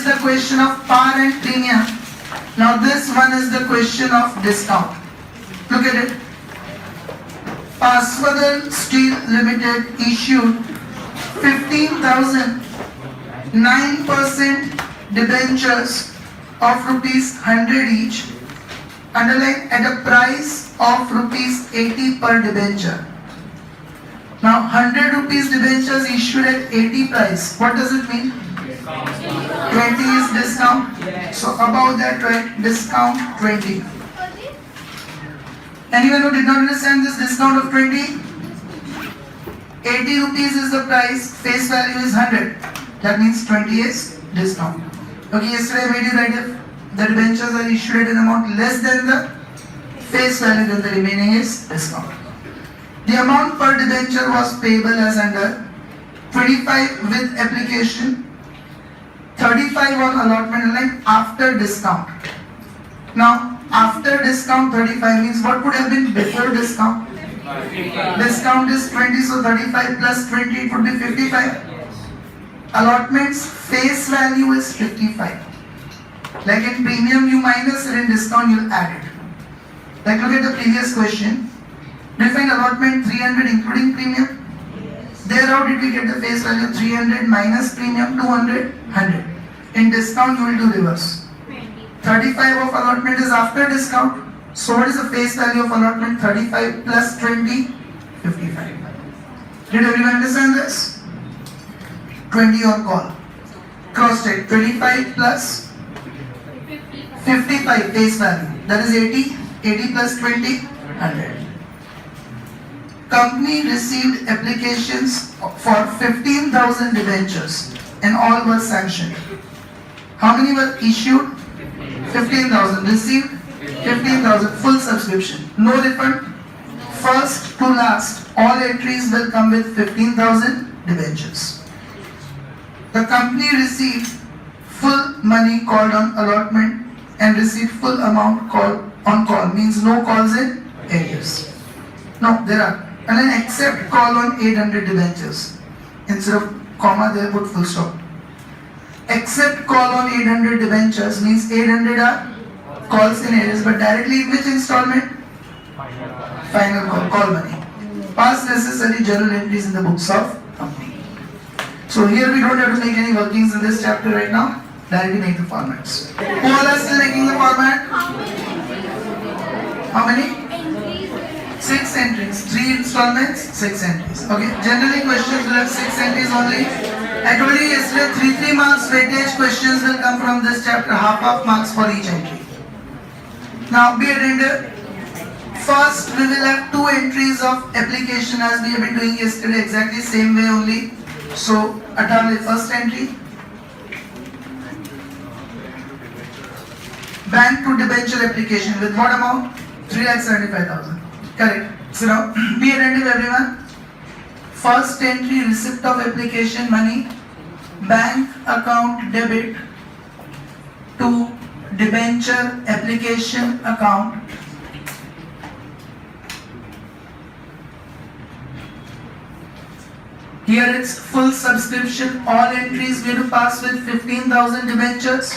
the question of par and premium. Now this one is the question of discount. Look at it. Paswadar Steel Limited issued 15,000 9% debentures of ₹100 each, underline at a price of ₹80 per debenture. Now 100 rupees debentures issued at 80 price. What does it mean? 20 is discount. So above that, right, discount 20. Anyone who did not understand this discount of 20? 80 rupees is the price, face value is 100. That means 20 is discount. Okay, yesterday I made you write if the debentures are issued at an amount less than the face value, then the remaining is discount. The amount per debenture was payable as under 25 with application, 35 on allotment line after discount. Now, after discount 35 means what would have been before discount? Discount is 20, so 35 plus 20, it would be 55. Allotments face value is 55. Like in premium you minus it, in discount you'll add it. Like look at the previous question. Define allotment 300 including premium. There how did we get the face value? 300 minus premium, 200, 100. In discount you will do reverse. 35 of allotment is after discount. So what is the face value of allotment? 35 plus 20, 55. Did everyone understand this? 20 on call. Cross check. 25 plus 55 face value. That is 80. 80 plus 20, 100. Company received applications for 15,000 debentures and all were sanctioned. How many were issued? 15,000. Received 15,000. Full subscription. No refund. First to last, all entries will come with 15,000 debentures. The company received full money called on allotment and received full amount called on call. Means no calls in arrears. No, there are. And then except call on 800 debentures. Instead of comma, they put full stop. Except call on 800 debentures means 800 are calls in arrears, but directly in which installment? Final call money. Past necessary journal entries in the books of company. So here we don't have to make any workings in this chapter right now. Directly make the formats. Who all are still making the format? How many? 6 entries. 3 installments, 6 entries. Okay. Generally questions will have 6 entries only. I told you yesterday 3 marks weightage questions will come from this chapter. Half marks for each entry. Now be attentive. First we will have 2 entries of application as we have been doing yesterday, exactly same way only. So the first entry. Bank to debenture application with what amount? 3,75,000. Correct. So now be attentive everyone. First entry, receipt of application money, bank account debit to debenture application account. Here it's full subscription. All entries we have to pass with 15,000 debentures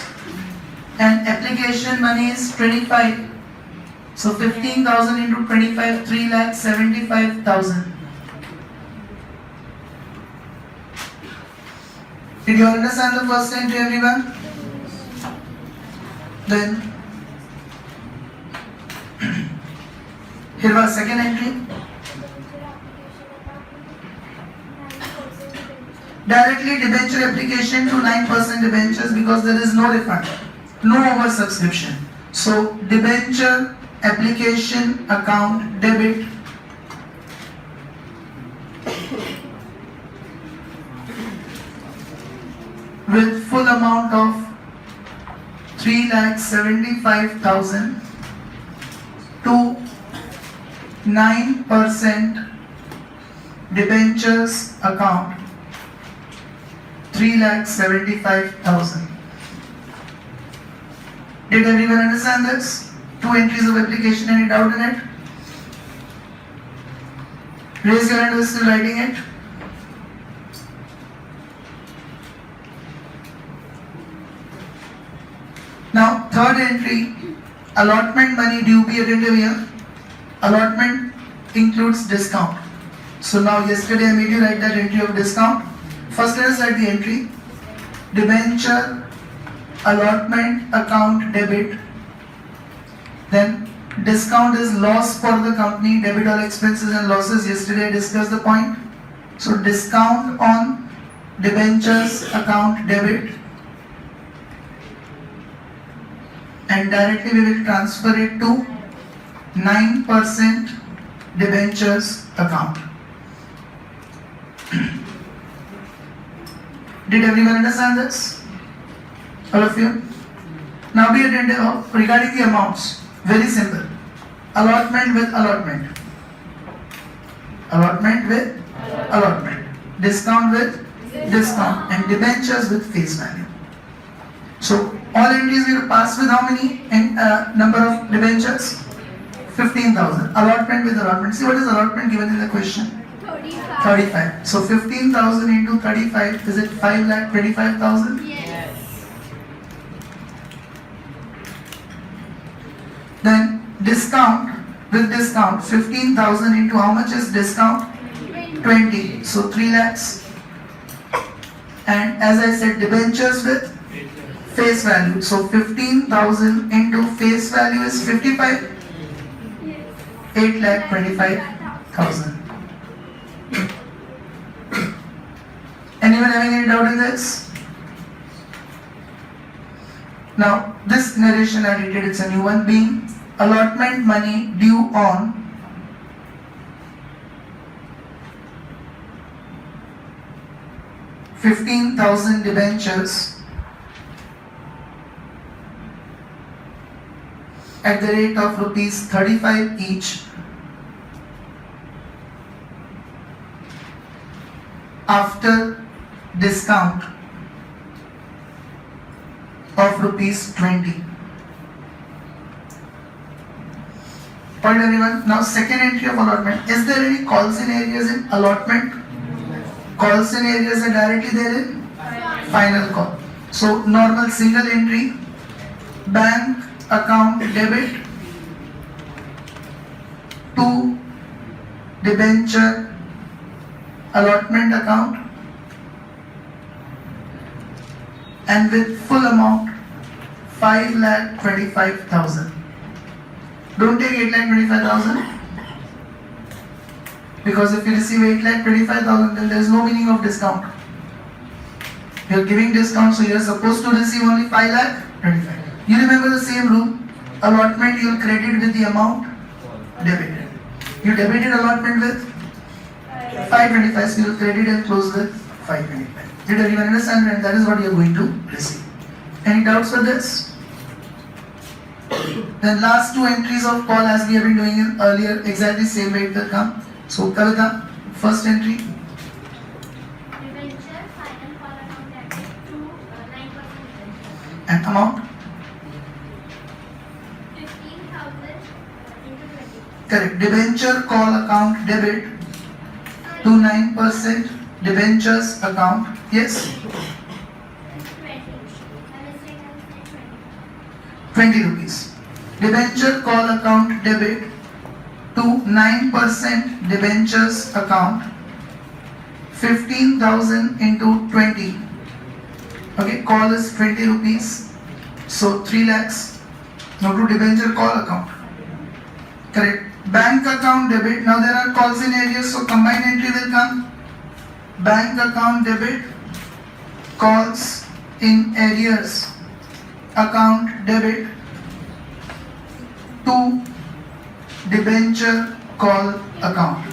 and application money is 25. So 15,000 into 25, 3,75,000. Did you understand the first entry, everyone? Then here was second entry. Directly debenture application to 9% debentures because there is no refund, no oversubscription. So debenture application account debit with full amount of 3,75,000 to 9% debentures account 3,75,000. Did everyone understand this? 2 entries of application, any doubt in it? Raise your hand who is still writing it. Third entry, allotment money due be attentive here. Allotment includes discount. So now yesterday I made you write that entry of discount. First let us write the entry. Debenture allotment account debit. Then discount is loss for the company, debit all expenses and losses. Yesterday I discussed the point. So discount on debentures account debit, and directly we will transfer it to 9% debentures account. Did everyone understand this? All of you? Now be attentive regarding the amounts. Very simple. Allotment with allotment. Allotment with allotment. Discount with discount. And debentures with face value. So all entries we will pass with how many number of debentures? 15,000. Allotment with allotment. See what is allotment given in the question? 35. So 15,000 into 35, is it 5,25,000? Yes. Then discount with discount, 15,000 into how much is discount? 20. So 3 lakhs. And as I said, debentures with face value. So 15,000 into face value is 55. 8,25,000. Anyone having any doubt in this? Now, this narration I did, it's a new one, being allotment money due on $15,000 debentures at the rate of rupees 35 each after discount of rupees 20. Point everyone. Now second entry of allotment. Is there any calls in areas in allotment? Calls in areas are directly there in final call. So normal single entry, bank account debit to debenture allotment account, and with full amount 5,25,000. Don't take 8,25,000, because if you receive 8,25,000 then there is no meaning of discount. You are giving discount, so you are supposed to receive only 5,25,000. You remember the same rule. Allotment you will credit with the amount debited. You debited allotment with 525, so you will credit and close with 525. Did everyone understand? And that is what you are going to receive. Any doubts for this? Then last two entries of call, as we have been doing it earlier, exactly same way it will come. So Kavita, first entry. Debenture final call account debit to 9%. And amount? 15,000 into 20. Correct. Debenture call account debit to 9% debentures account. Yes? 20 rupees. Debenture call account debit to 9% debentures account, 15,000 into 20. Okay, call is 20 rupees. So 3 lakhs. Now to debenture call account. Correct. Bank account debit. Now there are calls in areas, so combined entry will come. Bank account debit, calls in areas, account debit to debenture call account.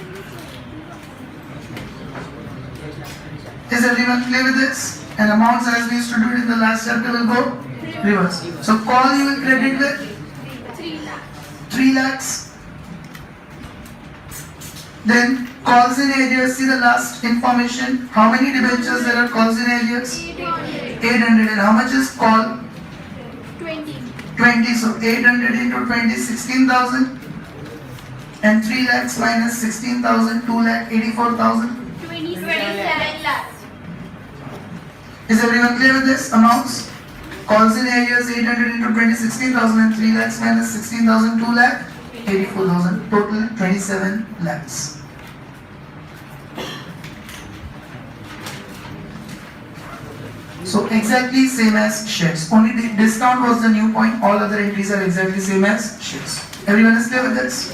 Is everyone clear with this? And amounts, as we used to do it in the last chapter, will go reverse. So call you will credit with 3 lakhs. Then calls in areas, see the last information. How many debentures there are calls in areas? 800. And how much is call? 20. So 800 into 20, 16,000. And 3 lakhs minus 16,000, 2,84,000. 27 lakhs. Is everyone clear with this? Amounts? Calls in areas 800 into 20, 16,000 and 3 lakhs minus 16,000, 2 lakh, 84,000. Total 27 lakhs. So exactly same as shares. Only the discount was the new point. All other entries are exactly same as shares. Everyone is clear with this?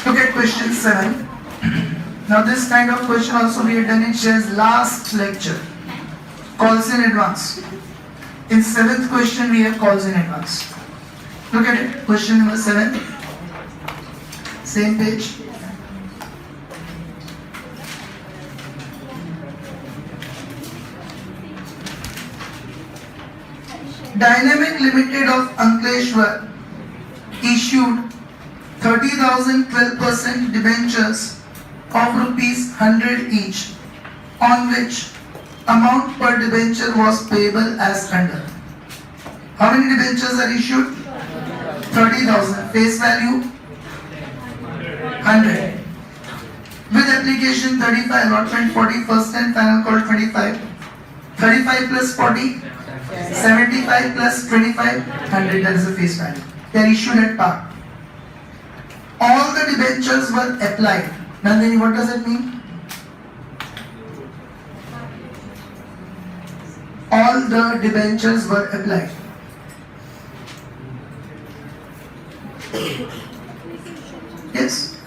Look at question 7. Now this kind of question also we had done in shares last lecture. Calls in advance. In 7th question we have calls in advance. Look at it. Question number 7. Same page. Dynamic Limited of Ankleshwar issued 30,000 12% debentures of rupees 100 each, on which amount per debenture was payable as under. How many debentures are issued? 30,000. Face value 100. With application 35, allotment 40, first and final call 25. 35 plus 40, 75 plus 25, 100. That is the face value. They are issued at par. All the debentures were applied. Nandini, what does it mean? All the debentures were applied. Yes?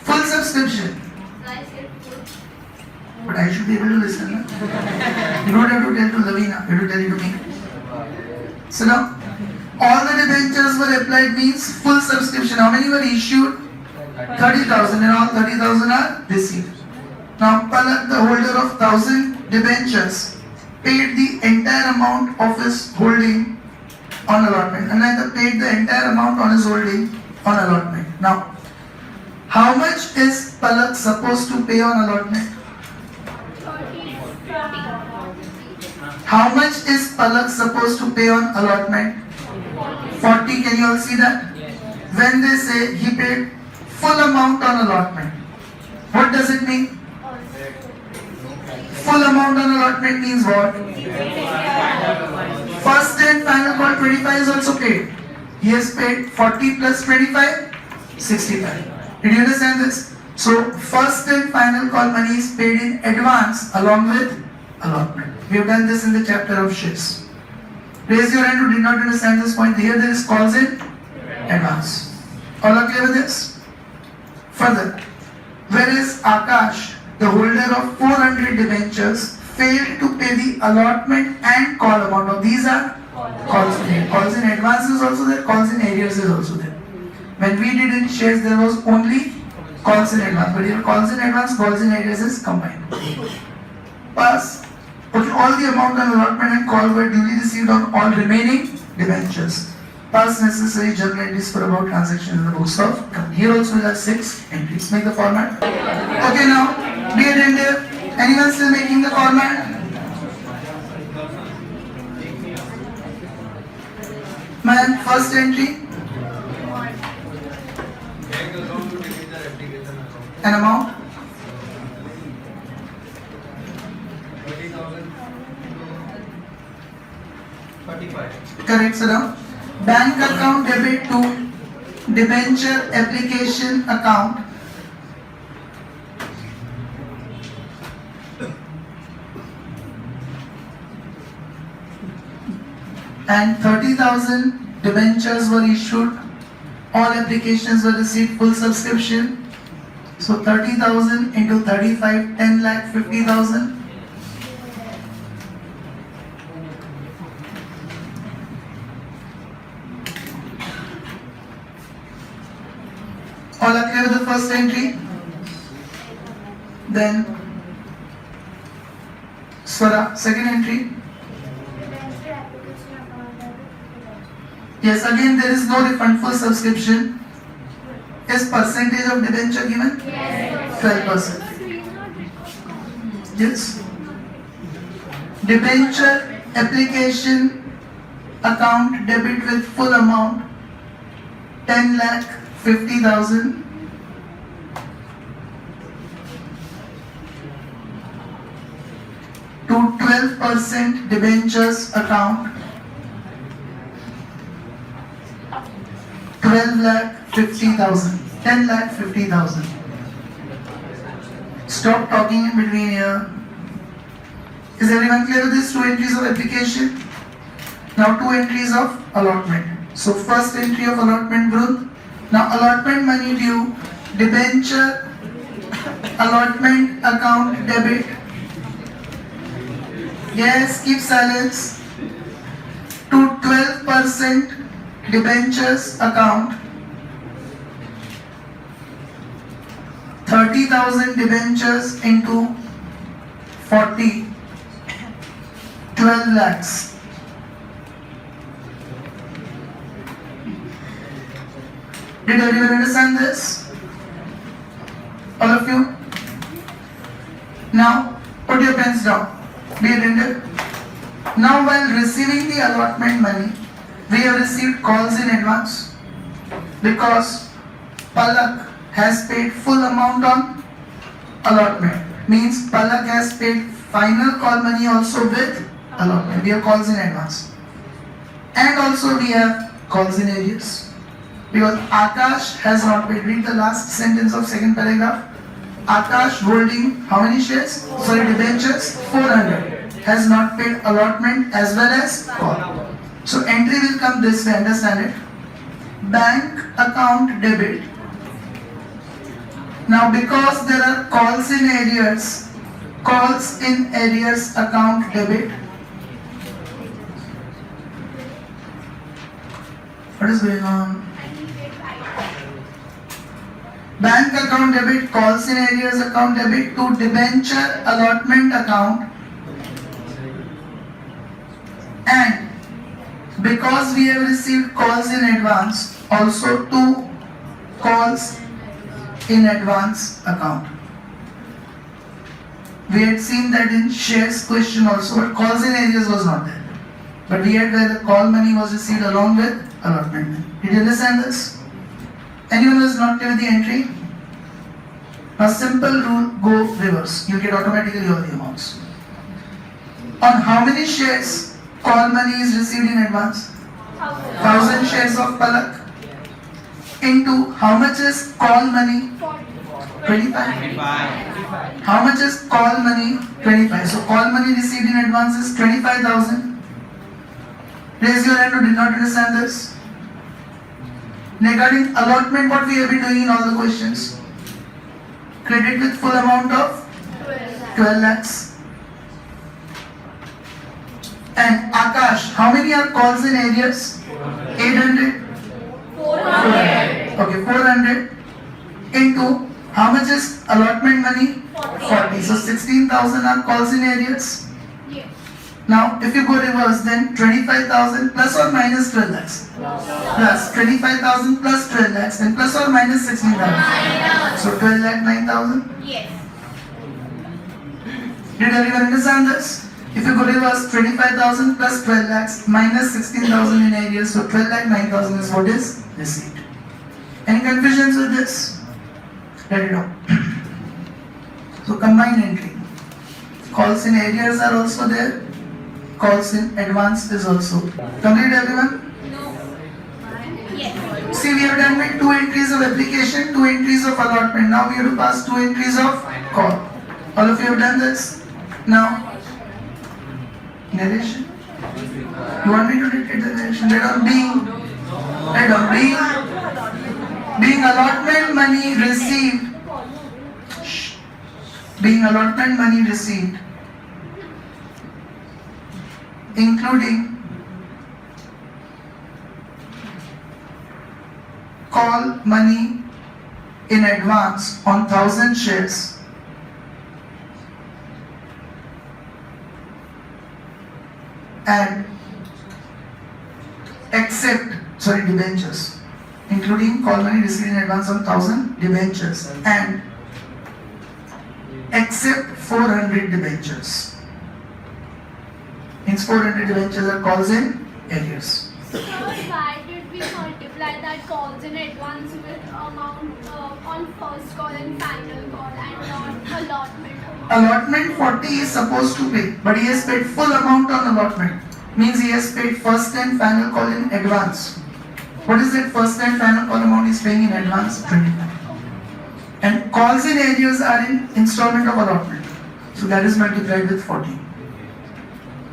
Full subscription. But I should be able to listen. No? You don't have to tell to Lavina, you have to tell it to me. So now, all the debentures were applied means full subscription. How many were issued? 30,000, and all 30,000 are received. Now Palak, the holder of 1,000 debentures, paid the entire amount of his holding on allotment. And I paid the entire amount on his holding on allotment. Now, how much is Palak supposed to pay on allotment? How much is Palak supposed to pay on allotment? 40. Can you all see that? When they say he paid full amount on allotment, what does it mean? Full amount on allotment means what? First and final call 25 is also paid. He has paid 40 plus 25, 65. Did you understand this? So first and final call money is paid in advance along with allotment. We have done this in the chapter of shares. Raise your hand who did not understand this point. Here there is calls in advance. All are clear with this? Further, whereas Akash, the holder of 400 debentures, failed to pay the allotment and call amount. Now these are calls in. Calls in advance is also there, calls in arrears is also there. When we did in shares, there was only calls in advance, but here calls in advance, calls in arrears is combined. Pass. Okay, all the amount on allotment and call were duly received on all remaining debentures. Pass necessary journal entries for about transactions in the books of company. Here also we have 6 entries. Make the format. Okay, now, be attentive. Anyone still making the format? Man, first entry. An amount. 35. Correct, sir. Bank account debit to debenture application account. And 30,000 debentures were issued. All applications were received full subscription. So 30,000 into 35, 10 lakh 50,000. All are clear with the first entry? Then Swara, second entry. Yes, again there is no refund for subscription. Is percentage of debenture given? Yes. 12%. Yes. Debenture application account debit with full amount 10 lakh 50,000. 12% debentures account 12,50,000, 10,50,000. Stop talking in between here. Is everyone clear with this? 2 entries of application. Now 2 entries of allotment. So first entry of allotment group. Now allotment money due, debenture, allotment account debit. Yes, keep silence. To 12% debentures account, 30,000 debentures into 40, 12 lakhs. Did everyone understand this? All of you? Now, put your pens down. Be attentive. Now, while receiving the allotment money, we have received calls in advance because Palak has paid full amount on allotment. Means Palak has paid final call money also with allotment. We have calls in advance. And also we have calls in arrears. Because Akash has not paid. Read the last sentence of second paragraph. Akash holding how many shares? Sorry, debentures? 400. Has not paid allotment as well as call. So entry will come this way, understand it? Bank account debit. Now because there are calls in arrears account debit. What is going on? Bank account debit, calls in arrears account debit to debenture allotment account, and because we have received calls in advance, also to calls in advance account. We had seen that in shares question also, but calls in arrears was not there. But we had where the call money was received along with allotment money. Did you understand this? Anyone who is not clear with the entry? Now simple rule, go reverse. You get automatically all the amounts. On how many shares call money is received in advance? 1,000 shares of Palak. Into how much is call money? 25. How much is call money? 25. So call money received in advance is 25,000. Raise your hand who did not understand this. Regarding allotment, what we have been doing in all the questions? Credit with full amount of 12 lakhs. And Akash, how many are calls in arrears? 800? 400. Okay, 400 into how much is allotment money? 40. So 16,000 are calls in arrears. Yes. Now, if you go reverse, then 25,000 plus or minus 12 lakhs. Plus 25,000 plus 12 lakhs, and plus or minus 16,000. So 12 lakh 9,000. Yes. Did everyone understand this? If you go reverse, 25,000 plus 12 lakhs minus 16,000 in arrears, so 12 lakh 9,000 is what is received. Any confusions with this? Let it out. So combined entry. Calls in arrears are also there. Calls in advance is also. Complete everyone? Yes. See, we have done with 2 entries of application, 2 entries of allotment. Now we have to pass 2 entries of call. All of you have done this? Now, narration. You want me to dictate the narration? Let on being allotment money received. Being allotment money received, including call money in advance on 1,000 shares and debentures, including call money received in advance on 1,000 debentures and except 400 debentures. Means 400 debentures are calls in arrears. So why did we multiply that calls in advance with amount on on first call and final call and not allotment amount. Allotment 40 is supposed to pay, but he has paid full amount on allotment. Means he has paid first and final call in advance. What is that first and final call amount is paying in advance? 25. And calls in arrears are in installment of allotment. So that is multiplied with 40.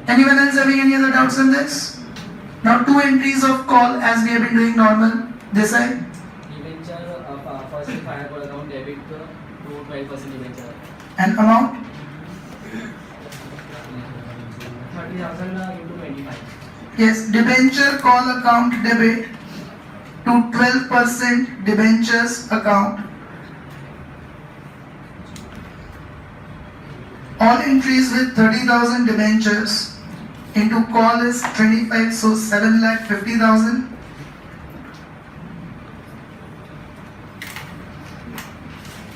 Anyone else having any other doubts on this? Now two entries of call as we have been doing normal. This side. Debenture first and final call account debit to 12% debenture. And amount? 30,000 into 25. Yes, debenture call account debit to 12% debentures account. All entries with 30,000 debentures into call is 25, so 7,50,000.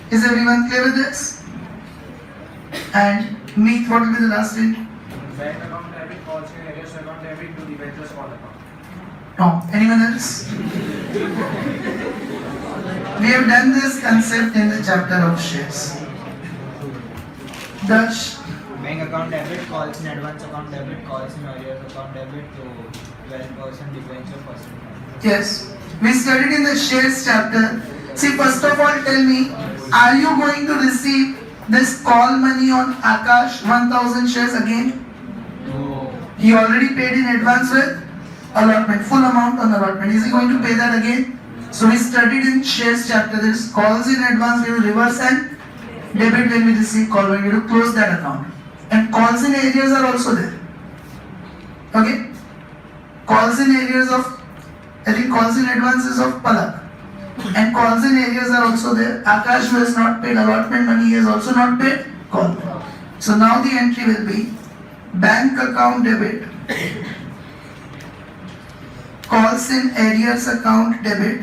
Is everyone clear with this? And meet, what will be the last thing? Bank account debit, calls in arrears account debit to debentures call account. No. Anyone else? We have done this concept in the chapter of shares. Dash. Bank account debit, calls in advance account debit, calls in arrears account debit to 12% debenture percent. Yes. We studied in the shares chapter. See, first of all, tell me, are you going to receive this call money on Akash 1000 shares again? No. He already paid in advance with allotment, full amount on allotment. Is he going to pay that again? So we studied in shares chapter, this calls in advance, we will reverse and debit when we receive call, when we will close that account. And calls in arrears are also there. Okay? Calls in arrears of, I think calls in advances of Palak. And calls in arrears are also there. Akash, who has not paid allotment money, he has also not paid call money. So now the entry will be bank account debit, calls in arrears account debit.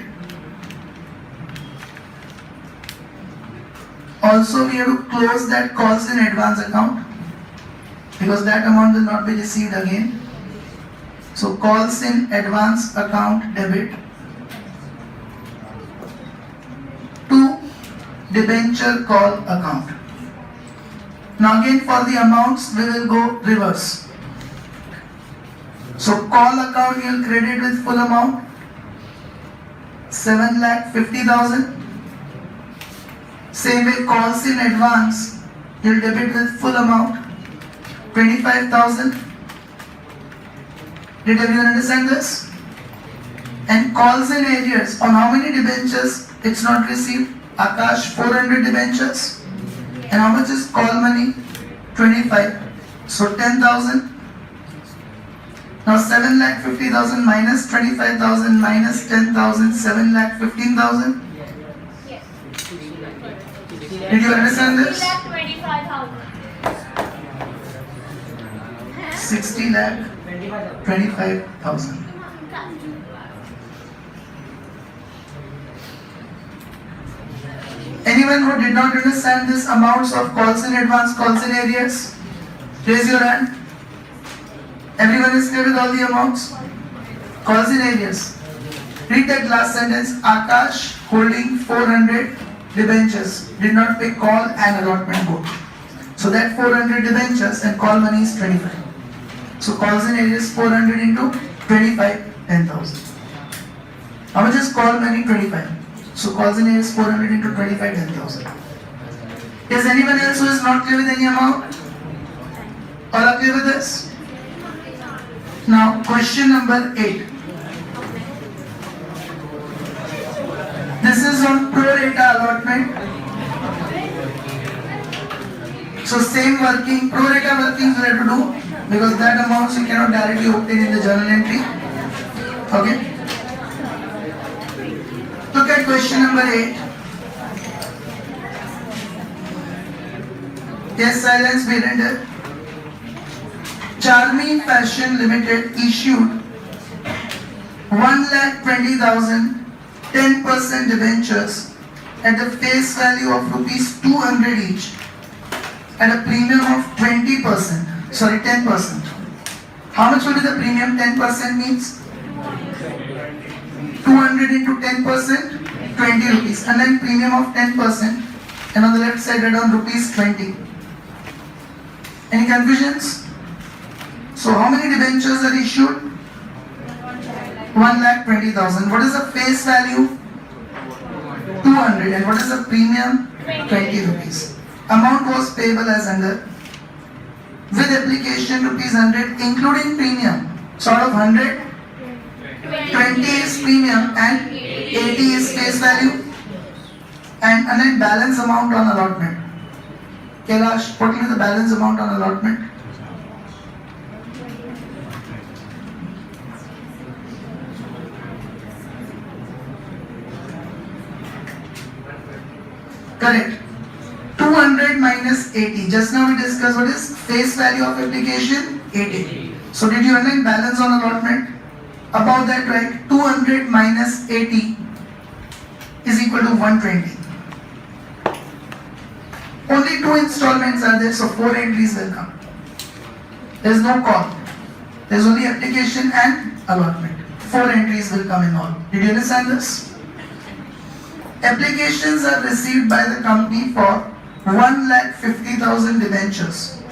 Also we have to close that calls in advance account because that amount will not be received again. So calls in advance account debit to debenture call account. Now again for the amounts we will go reverse. So call account you will credit with full amount 7,50,000. Same way calls in advance you will debit with full amount 25,000. Did everyone understand this? And calls in arrears on how many debentures it's not received? Akash 400 debentures. And how much is call money? 25. So 10,000. Now 7,50,000 minus 25,000 minus 10,000, 7,15,000. Yes. Did you understand this? 3,25,000. 60 lakh 25,000. Anyone who did not understand this amounts of calls in advance, calls in arrears? Raise your hand. Everyone is clear with all the amounts? Calls in arrears. Read that last sentence. Akash holding 400 debentures did not pay call and allotment both. So that 400 debentures and call money is 25. So calls in arrears 400 into 25, 10,000. How much is call money? 25. So calls in arrears 400 into 25, 10,000. Is anyone else who is not clear with any amount? All are clear with this? Now question number 8. This is on pro rata allotment. So same working, pro rata workings we have to do because that amounts you cannot directly obtain in the journal entry. Okay. Look at question number 8. Yes, silence be rendered. Charming Fashion Limited issued 1,20,000 10% debentures at the face value of rupees 200 each at a premium of 20%. Sorry, 10%. How much will be the premium? 10% means 200 into 10%. 20 rupees, and then premium of 10%, and on the left side write down rupees 20. Any confusions? So how many debentures are issued? 1,20,000. What is the face value? 200. And what is the premium? 20 rupees. Amount was payable as under. With application rupees 100 including premium. So out of 100, 20 is premium and 80 is face value. And then balance amount on allotment. Kailash, what will be the balance amount on allotment? Correct. 200 minus 80. Just now we discussed what is face value of application? 80. So did you underline balance on allotment? Above that, right? 200 minus 80 is equal to 120. Only 2 installments are there, so 4 entries will come. There is no call. There is only application and allotment. 4 entries will come in all. Did you understand this? Applications are received by the company for 1,50,000 debentures.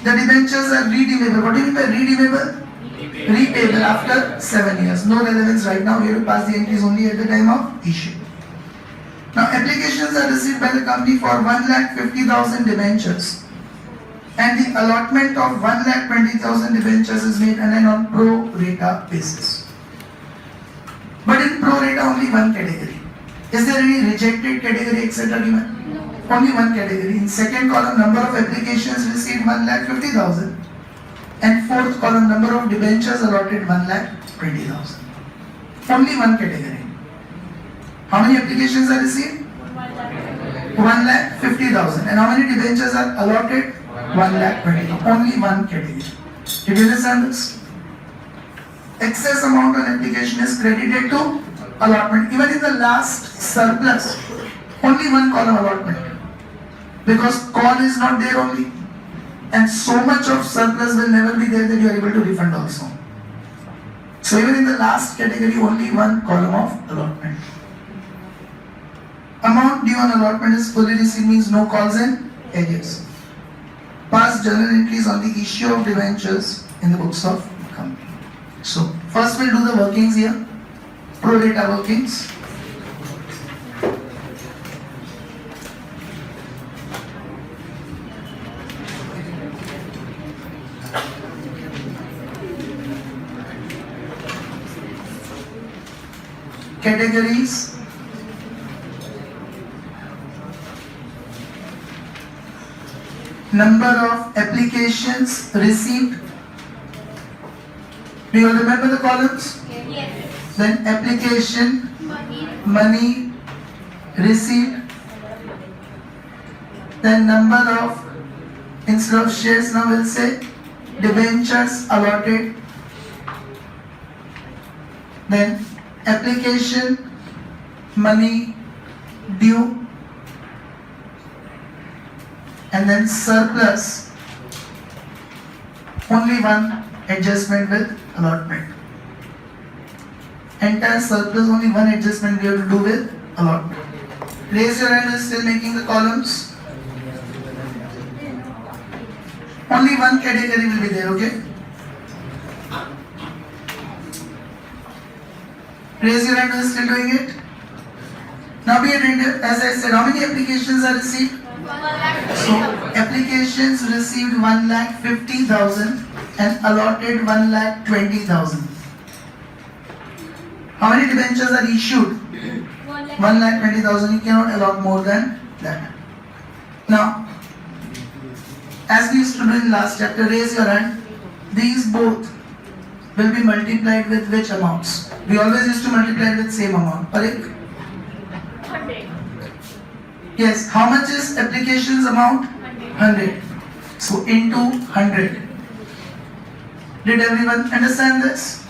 The debentures are redeemable. What do you mean by redeemable? Repayable after 7 years. No relevance right now. We have to pass the entries only at the time of issue. Now, applications are received by the company for 1,50,000 debentures, and the allotment of 1,20,000 debentures is made on pro rata basis. But in pro rata, only one category. Is there any rejected category, etc. given? Only one category. In second column, number of applications received 1,50,000, and fourth column, number of debentures allotted 1,20,000. Only one category. How many applications are received? 1,50,000. And how many debentures are allotted? 1,20,000. Only one category. Did you understand this? Excess amount on application is credited to allotment. Even in the last surplus, only one column allotment. Because call is not there only. And so much of surplus will never be there that you are able to refund also. So even in the last category, only one column of allotment. Amount due on allotment is fully received, means no calls and arrears. Past journal entries on the issue of debentures in the books of company. So first we'll do the workings here. Pro rata workings. Categories. Number of applications received. Do you remember the columns? Yes. Then application, money received. Then number of, instead of shares now we'll say debentures allotted. Then application, money due. And then surplus, only one adjustment with allotment. Entire surplus, only one adjustment we have to do with allotment. Raise your hand, is still making the columns. Only one category will be there, okay? Raise your hand, is still doing it. Now be attentive, as I said, how many applications are received? So, applications received 1,50,000 and allotted 1,20,000. How many debentures are issued? 1,20,000. You cannot allot more than that. Now, as we used to do in last chapter, raise your hand. These both will be multiplied with which amounts? We always used to multiply with same amount. Parik? 100. Yes. How much is applications amount? 100. So into 100. Did everyone understand this?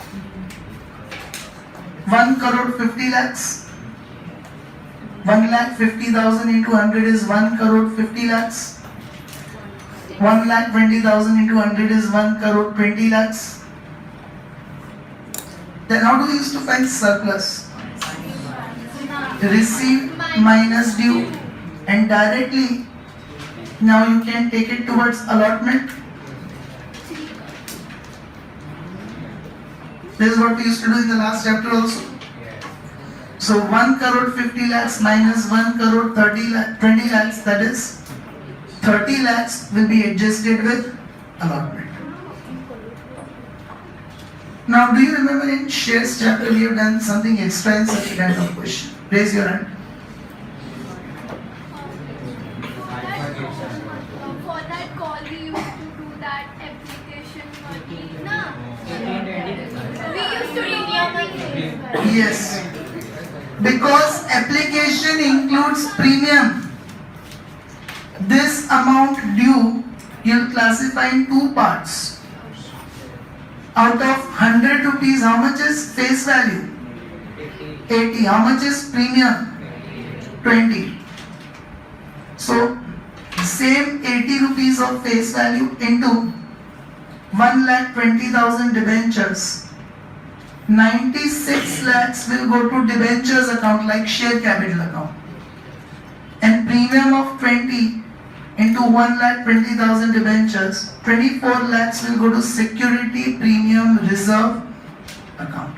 1 crore 50 lakhs. 1,50,000 into 100 is 1 crore 50 lakhs. 1,20,000 into 100 is 1 crore 20 lakhs. Then how do we used to find surplus? Received minus due, and directly now you can take it towards allotment. This is what we used to do in the last chapter also. So 1 crore 50 lakhs minus 1 crore 20 lakhs, that is 30 lakhs will be adjusted with allotment. Now, do you remember in shares chapter we have done something extra in such kind of question? Raise your hand. For that call, we used to do that application money. Na? We used to do Yes. Because application includes premium. This amount due, you'll classify in two parts. Out of 100 rupees, how much is face value? 80. How much is premium? 20. So, same 80 rupees of face value into 1,20,000 debentures. 96 lakhs will go to debentures account like share capital account. And premium of 20 into 1,20,000 debentures, 24 lakhs will go to security premium reserve account.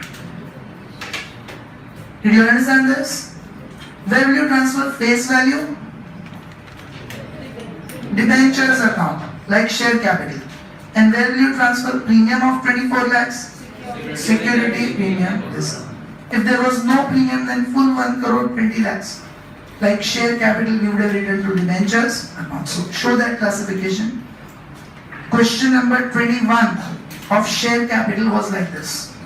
Did you understand this? Where will you transfer face value? Debentures account, like share capital. And where will you transfer premium of 24 lakhs? Security premium reserve. If there was no premium, then full 1 crore 20 lakhs. Like share capital, we would have written to debentures account. So show that classification. Question number 21 of share capital was like this.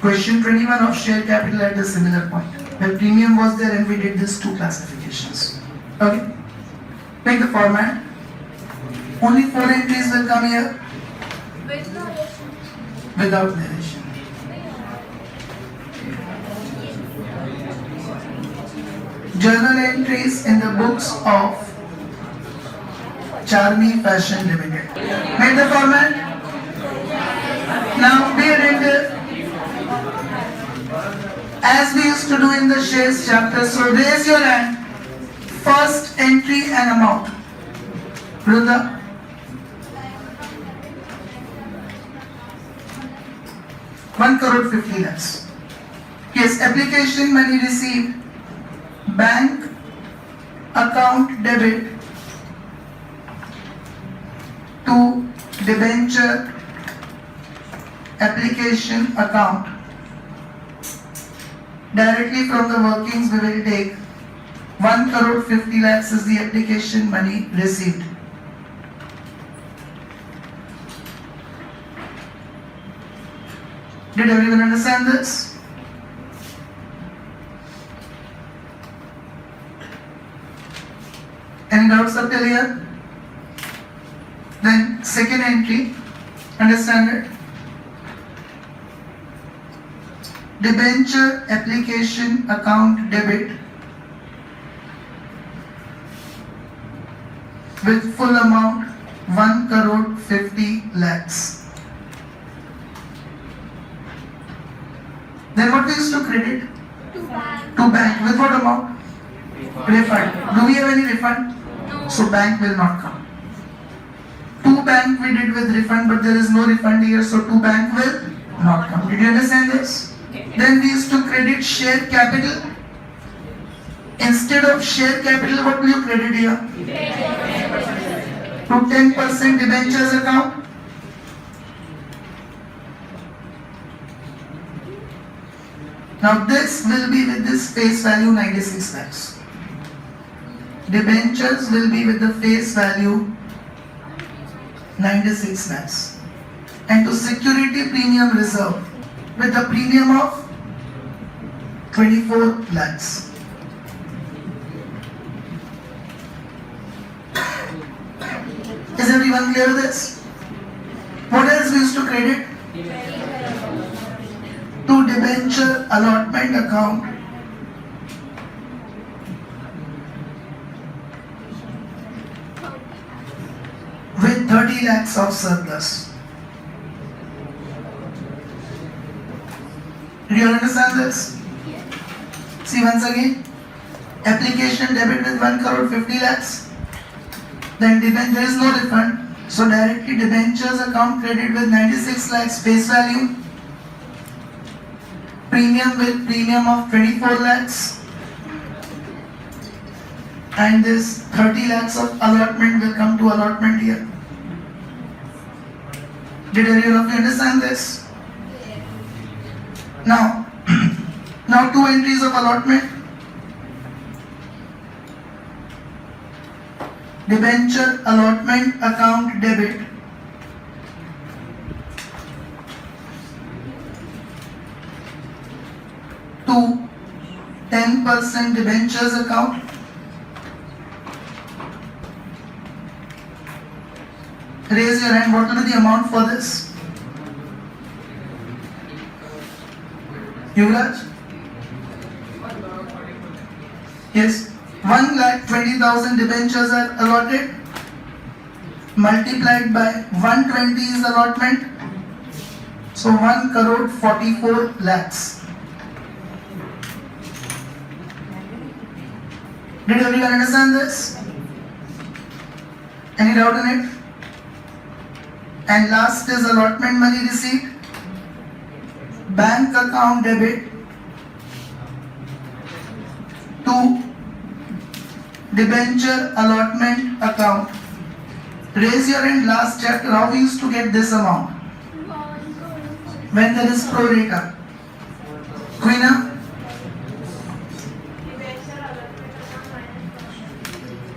Question 21 of share capital at a similar point. The premium was there and we did these two classifications. Okay? Make the format. Only 4 entries will come here without narration. Journal entries in the books of Charmy Fashion Limited. Make the format. Now be attentive. As we used to do in the shares chapter, so raise your hand. First entry and amount. Vrunda. One crore 50 lakhs. Yes, application money received. Bank account debit to debenture application account. Directly from the workings we will take 1 crore 50 lakhs is the application money received. Did everyone understand this? Any doubts up till here? Then second entry, understand it? Debenture application account debit with full amount 1 crore 50 lakhs. Then what we used to credit? To bank. With what amount? Refund. Do we have any refund? So bank will not come. To bank we did with refund, but there is no refund here, so to bank will not come. Did you understand this? Then we used to credit share capital. Instead of share capital, what will you credit here? To 10% debentures account. Now this will be with this face value 96 lakhs. Debentures will be with the face value 96 lakhs. And to security premium reserve with the premium of 24 lakhs. Is everyone clear with this? What else we used to credit? To debenture allotment account with 30 lakhs of surplus. Do you understand this? See once again. Application debit with 1 crore 50 lakhs. Then there is no refund. So directly debentures account credit with 96 lakhs face value. Premium with premium of 24 lakhs. And this 30 lakhs of allotment will come to allotment here. Did anyone of you understand this? Now, now two entries of allotment. Debenture allotment account debit. To 10% debentures account. Raise your hand. What will be the amount for this? Yuvraj? Yes. 1,20,000 debentures are allotted. Multiplied by 120 is allotment. So 1 crore 44 lakhs. Did everyone understand this? Any doubt in it? And last is allotment money receipt. Bank account debit to debenture allotment account. Raise your hand. Last chapter, how we used to get this amount? When there is pro rata. Queena?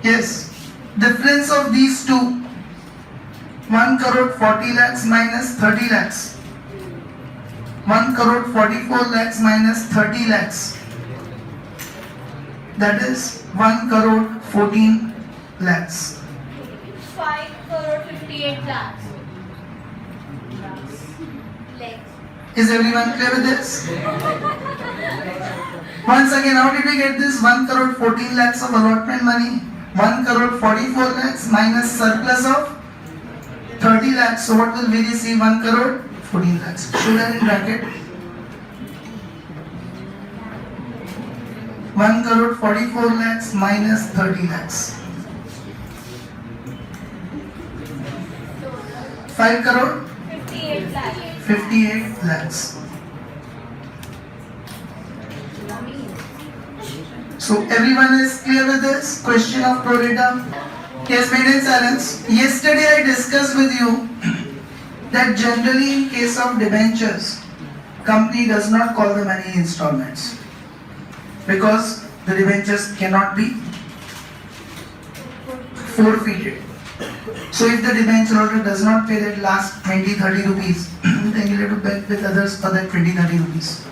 Yes. Difference of these two. 1 crore 40 lakhs minus 30 lakhs. 1 crore 44 lakhs minus 30 lakhs. That is 1 crore 14 lakhs. 5 crore 58 lakhs. Legs. Is everyone clear with this? Once again, how did we get this 1 crore 14 lakhs of allotment money? 1 crore 44 lakhs minus surplus of 30 lakhs. So what will we receive? 1 crore 14 lakhs. Show that in bracket. 1 crore 44 lakhs minus 30 lakhs. 5 crore 58 lakhs. 58 lakhs. So everyone is clear with this question of pro rata? Yes, maintain silence. Yesterday I discussed with you that generally in case of debentures, company does not call the money installments because the debentures cannot be forfeited. So if the debenture holder does not pay that last 20-30 rupees, then you have to beg with others for that 20-30 rupees.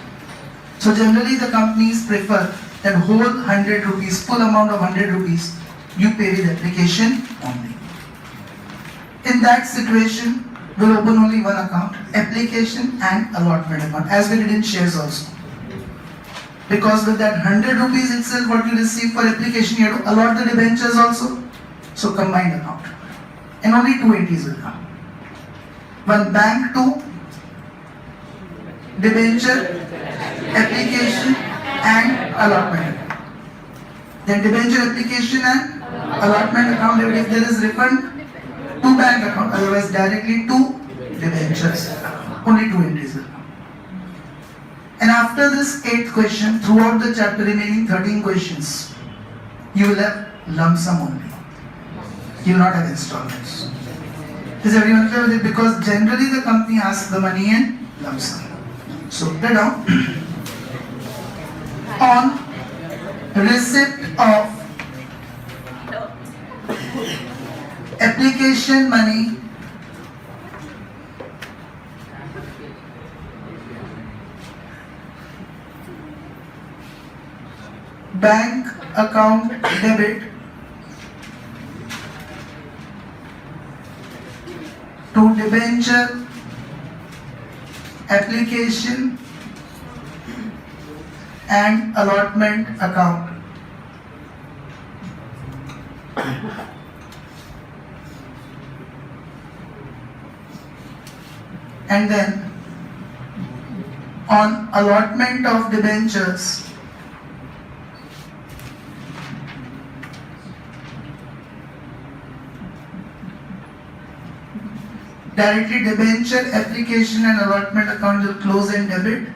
So generally the companies prefer that whole 100 rupees, full amount of 100 rupees, you pay with application only. In that situation, we'll open only one account, application and allotment account, as we did in shares also. Because with that 100 rupees itself, what you receive for application, you have to allot the debentures also. So combined account. And only two entries will come. One bank to debenture, application and allotment account. Then debenture, application and allotment account, if there is refund, to bank account, otherwise directly to debentures. Only two entries will come. And after this 8th question, throughout the chapter remaining 13 questions, you will have lump sum only. You will not have installments. Is everyone clear with it? Because generally the company asks the money in lump sum. So write down. On receipt of application money bank account debit to debenture application and allotment account. And then on allotment of debentures directly debenture application and allotment account will close and debit.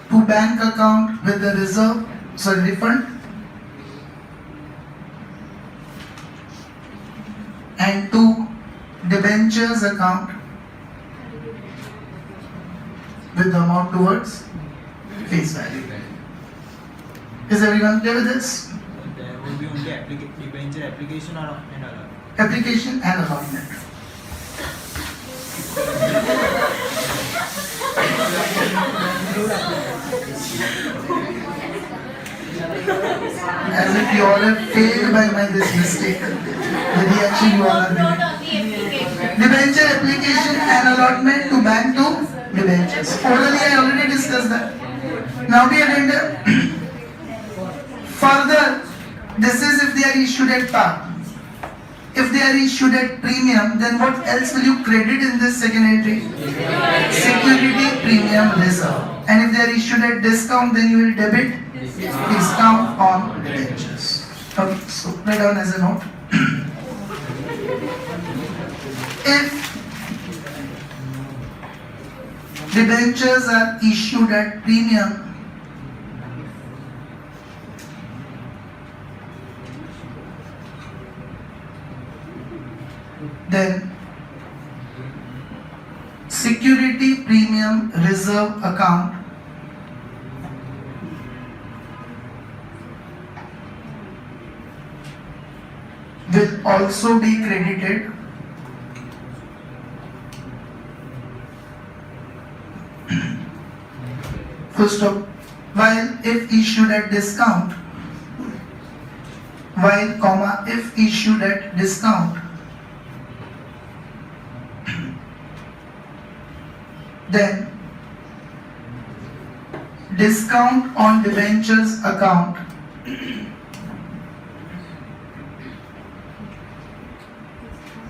To bank account with the refund, and to debentures account with the amount towards face value. Is everyone clear with this? There will be only debenture application or and other. Application and allotment. As if you all have failed by my this mistake. The reaction you all are Note giving. on the application. Debenture application and allotment to bank to debentures. Orally I already discussed that. Now the addendum. Further, this is if they are issued at par. If they are issued at premium, then what else will you credit in this second entry? Security premium reserve. And if they are issued at discount, then you will debit discount on debentures. Okay, so write down as a note. If debentures are issued at premium, then security premium reserve account will also be credited first of while if issued at discount, if issued at discount, then discount on debentures account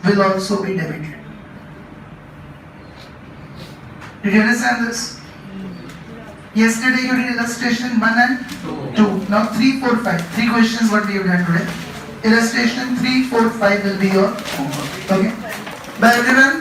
will also be debited. Did you understand this? Yesterday you did illustration 1 and 2. Now 3, 4, 5. 3 questions what we have done today. Illustration 3, 4, 5 will be your homework. Okay? Bye everyone.